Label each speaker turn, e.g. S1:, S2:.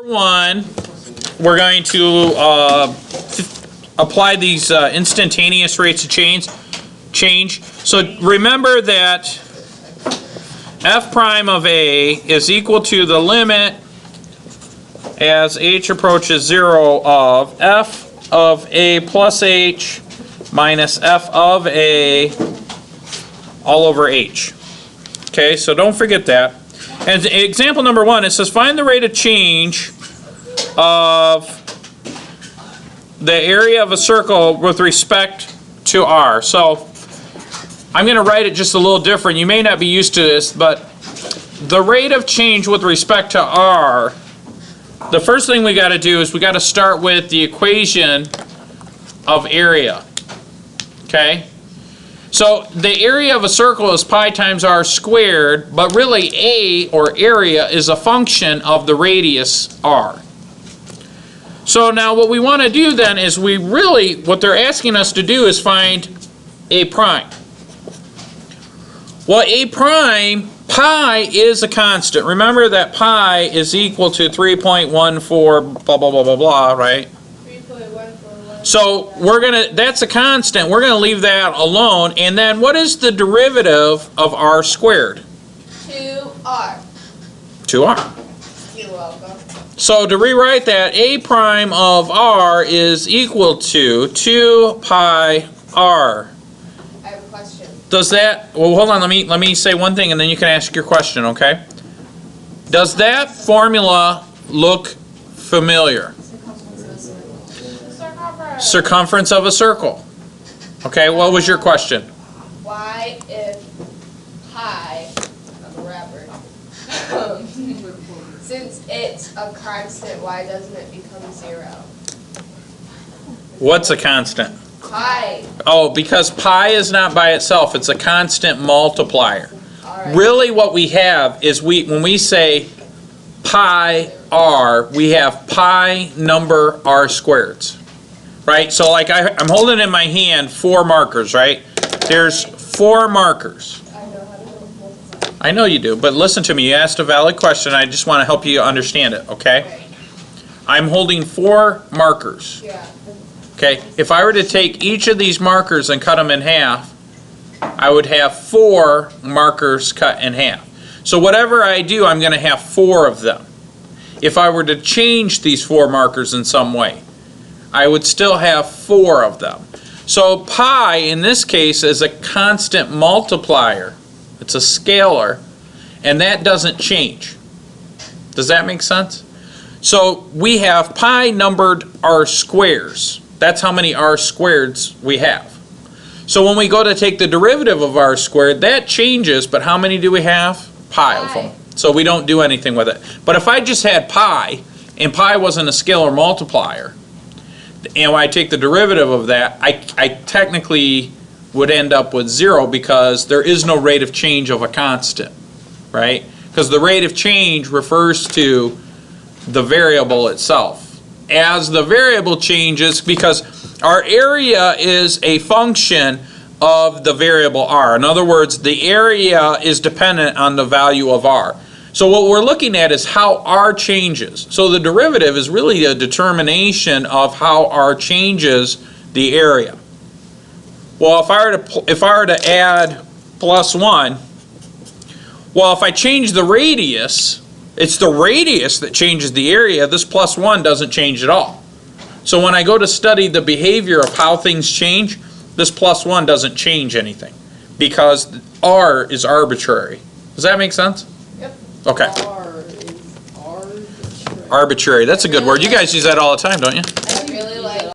S1: One, we're going to apply these instantaneous rates of change. So remember that f prime of a is equal to the limit as h approaches 0 of f of a plus h minus f of a all over h. Okay, so don't forget that. And example number 1, it says find the rate of change of the area of a circle with respect to r. So I'm going to write it just a little different. You may not be used to this, but the rate of change with respect to r, the first thing we got to do is we got to start with the equation of area. Okay? So the area of a circle is pi times r squared, but really a, or area, is a function of the radius r. So now what we want to do then is what they're asking us to do is find a prime. Well, a prime, pi is a constant. Remember that pi is equal to 3.14 blah blah blah blah blah, right? So that's a constant. We're gonna leave that alone. And then what is the derivative of r squared?
S2: 2r.
S1: 2r.
S2: You're welcome.
S1: So to rewrite that, a prime of r is equal to 2 pi r.
S2: I have a question.
S1: Does that, well, hold on, let me say one thing and then you can ask your question, okay? Does that formula look familiar? Circumference of a circle. Okay, what was your question?
S2: Why, if pi, I'm a rapper, since it's a constant, why doesn't it become 0?
S1: What's a constant?
S2: Pi.
S1: Oh, because pi is not by itself, it's a constant multiplier.
S2: Right.
S1: Really what we have is when we say pi r, we have pi number r squareds. Right? So like I'm holding in my hand 4 markers, right? There's 4 markers.
S2: I know how to do.
S1: I know you do, but listen to me. You asked a valid question. I just want to help you understand it, okay? I'm holding 4 markers.
S2: Yeah.
S1: Okay? If I were to take each of these markers and cut them in half, I would have 4 markers cut in half. So whatever I do, I'm going to have 4 of them. If I were to change these 4 markers in some way, I would still have 4 of them. So pi, in this case, is a constant multiplier. It's a scalar, and that doesn't change. Does that make sense? So we have pi numbered r squares. That's how many r squareds we have. So when we go to take the derivative of r squared, that changes, but how many do we have? Pi of them. So we don't do anything with it. But if I just had pi, and pi wasn't a scalar multiplier, and when I take the derivative of that, I technically would end up with 0 because there is no rate of change of a constant, right? Because the rate of change refers to the variable itself. As the variable changes, because our area is a function of the variable r. In other words, the area is dependent on the value of r. So what we're looking at is how r changes. So the derivative is really a determination of how r changes the area. Well, if I were to add plus 1, well, if I change the radius, it's the radius that changes the area. This plus 1 doesn't change at all. So when I go to study the behavior of how things change, this plus 1 doesn't change anything because r is arbitrary. Does that make sense? Okay.
S2: R is arbitrary.
S1: Arbitrary. That's a good word. You guys use that all the time, don't you?